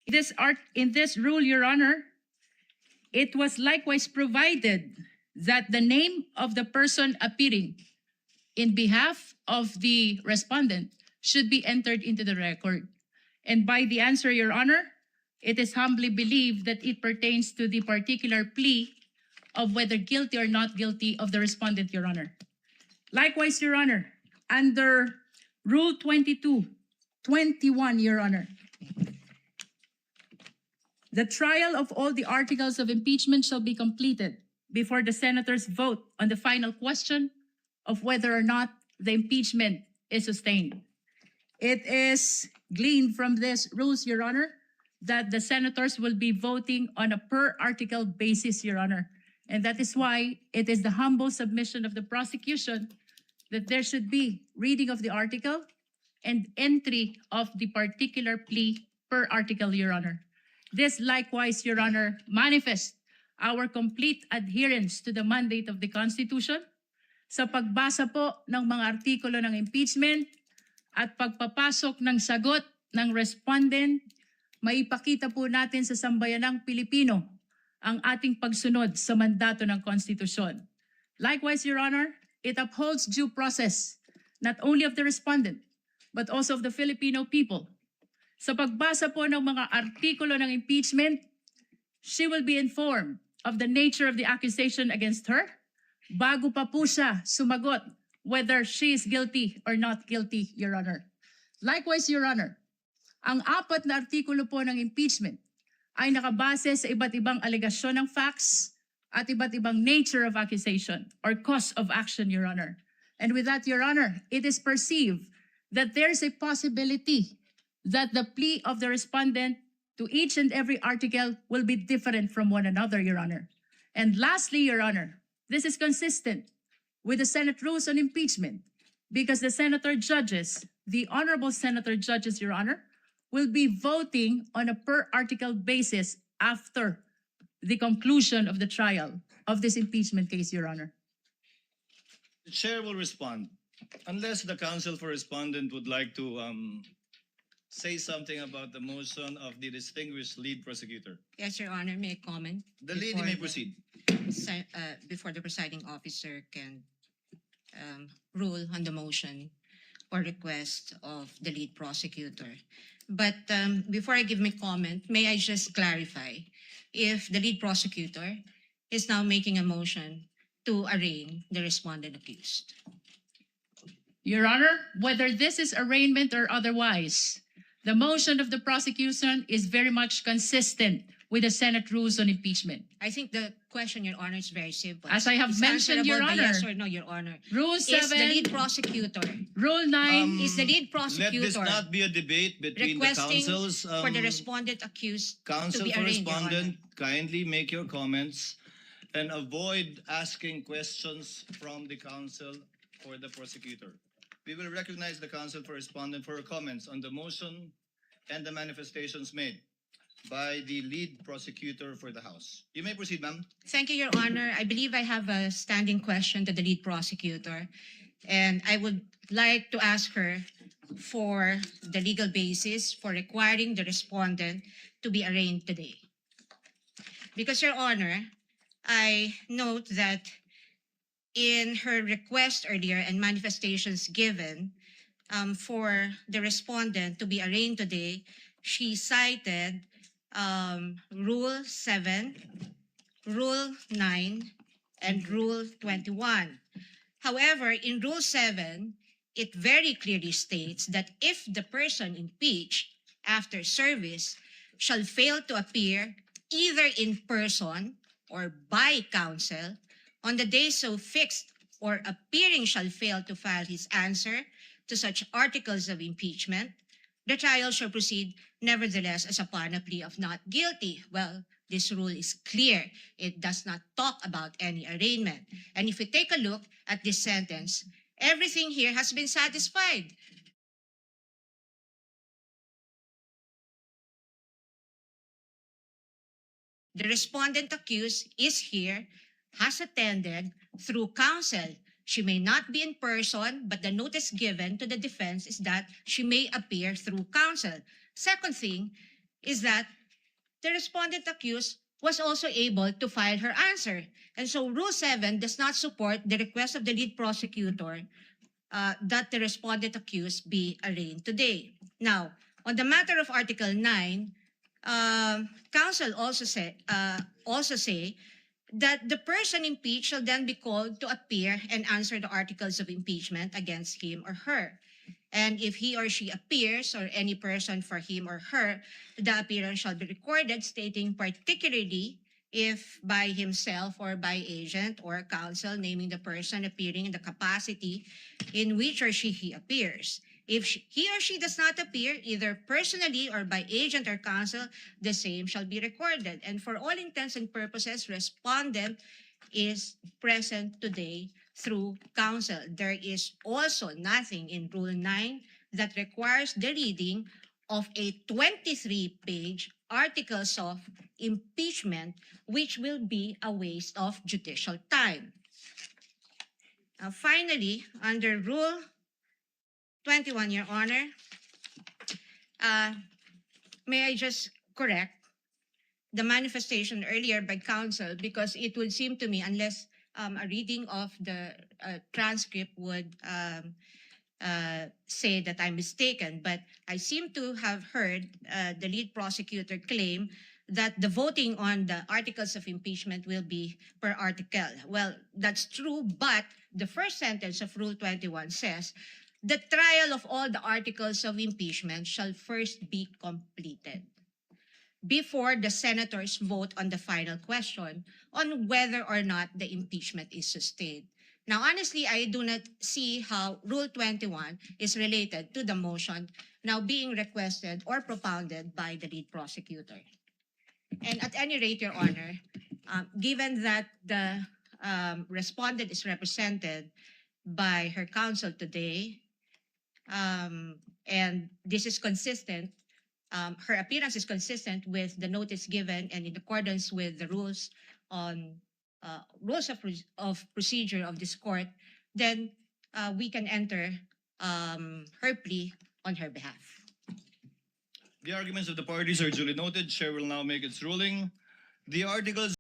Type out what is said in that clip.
In this rule, Your Honor, it was likewise provided that the name of the person appearing in behalf of the respondent should be entered into the record. And by the answer, Your Honor, it is humbly believed that it pertains to the particular plea of whether guilty or not guilty of the respondent, Your Honor. Likewise, Your Honor, under Rule 22:21, Your Honor, the trial of all the articles of impeachment shall be completed before the senators vote on the final question of whether or not the impeachment is sustained. It is gleaned from these rules, Your Honor, that the senators will be voting on a per article basis, Your Honor. And that is why it is the humble submission of the prosecution that there should be reading of the article and entry of the particular plea per article, Your Honor. This likewise, Your Honor, manifests our complete adherence to the mandate of the Constitution sa pagbasa po ng mga artikulo ng impeachment at pagpapasok ng sagot ng respondent, maipakita po natin sa sambayanang Pilipino ang ating pagsunod sa mandato ng Konstitusyon. Likewise, Your Honor, it upholds due process not only of the respondent, but also of the Filipino people. Sa pagbasa po ng mga artikulo ng impeachment, she will be informed of the nature of the accusation against her bago pa po siya sumagot whether she is guilty or not guilty, Your Honor. Likewise, Your Honor, ang 4 na artikulo po ng impeachment ay nakabase sa iba't ibang alegasyon ng facts at iba't ibang nature of accusation or cause of action, Your Honor. And with that, Your Honor, it is perceived that there is a possibility that the plea of the respondent to each and every article will be different from one another, Your Honor. And lastly, Your Honor, this is consistent with the Senate rules on impeachment because the senator judges, the honorable senator judges, Your Honor, will be voting on a per article basis after the conclusion of the trial of this impeachment case, Your Honor. The chair will respond. Unless the counsel for respondent would like to say something about the motion of the distinguished lead prosecutor. Yes, Your Honor, may I comment? The lady may proceed. Before the presiding officer can rule on the motion or request of the lead prosecutor. But before I give my comment, may I just clarify if the lead prosecutor is now making a motion to arraign the respondent accused. Your Honor, whether this is arraignment or otherwise, the motion of the prosecution is very much consistent with the Senate rules on impeachment. I think the question, Your Honor, is very simple. As I have It's mentioned, Your answerable by Honor. yes or no, Your Honor. Rule Is the 7, lead prosecutor, Rule 9, is the lead Let prosecutor this not be a debate between the requesting councils. for the respondent accused to Counsel be for arraigned, Your Honor? respondent, kindly make your comments and avoid asking questions from the counsel for the prosecutor. We will recognize the counsel for respondent for her comments on the motion and the manifestations made by the lead prosecutor for the House. You may proceed, ma'am. Thank you, Your Honor. I believe I have a standing question to the lead prosecutor, and I would like to ask her for the legal basis for requiring the respondent to be arraigned today. Because, Your Honor, I note that in her request earlier and manifestations given for the respondent to be arraigned today, she cited Rule 7, Rule 9, and Rule 21. However, in Rule 7, it very clearly states that if the person impeached after service shall fail to appear either in person or by counsel on the day so fixed, or appearing shall fail to file his answer to such articles of impeachment, the trial shall proceed nevertheless as upon a plea of not guilty. Well, this rule is clear. It does not talk about any arraignment. And if we take a look at this sentence, everything here has been satisfied. The respondent accused is here, has attended through counsel. She may not be in person, but the notice given to the defense is that she may appear through counsel. Second thing is that the respondent accused was also able to file her answer. And so Rule 7 does not support the request of the lead prosecutor that the respondent accused be arraigned today. Now, on the matter of Article 9, counsel also say that the person impeached shall then be called to appear and answer the articles of impeachment against him or her. And if he or she appears, or any person for him or her, the appearance shall be recorded, stating particularly if by himself or by agent or counsel, naming the person appearing in the capacity in which or he appears. If he or she does not appear, either personally or by agent or counsel, the same shall be recorded. And for all intents and purposes, respondent is present today through counsel. There is also nothing in Rule 9 that requires the reading of a 23-page articles of impeachment, which will be a waste of judicial time. Finally, under Rule 21, Your Honor, may I just correct the manifestation earlier by counsel, because it would seem to me, unless a reading of the transcript would say that I'm mistaken, but I seem to have heard the lead prosecutor claim that the voting on the articles of impeachment will be per article. Well, that's true, but the first sentence of Rule 21 says, the trial of all the articles of impeachment shall first be completed before the senators vote on the final question on whether or not the impeachment is sustained. Now, honestly, I do not see how Rule 21 is related to the motion now being requested or propounded by the lead prosecutor. And at any rate, Your Honor, given that the respondent is represented by her counsel today, and this is consistent, her appearance is consistent with the notice given and in accordance with the rules on rules of procedure of this court, then we can enter her plea on her behalf. The arguments of the parties are duly noted. Chair will now make its ruling. The articles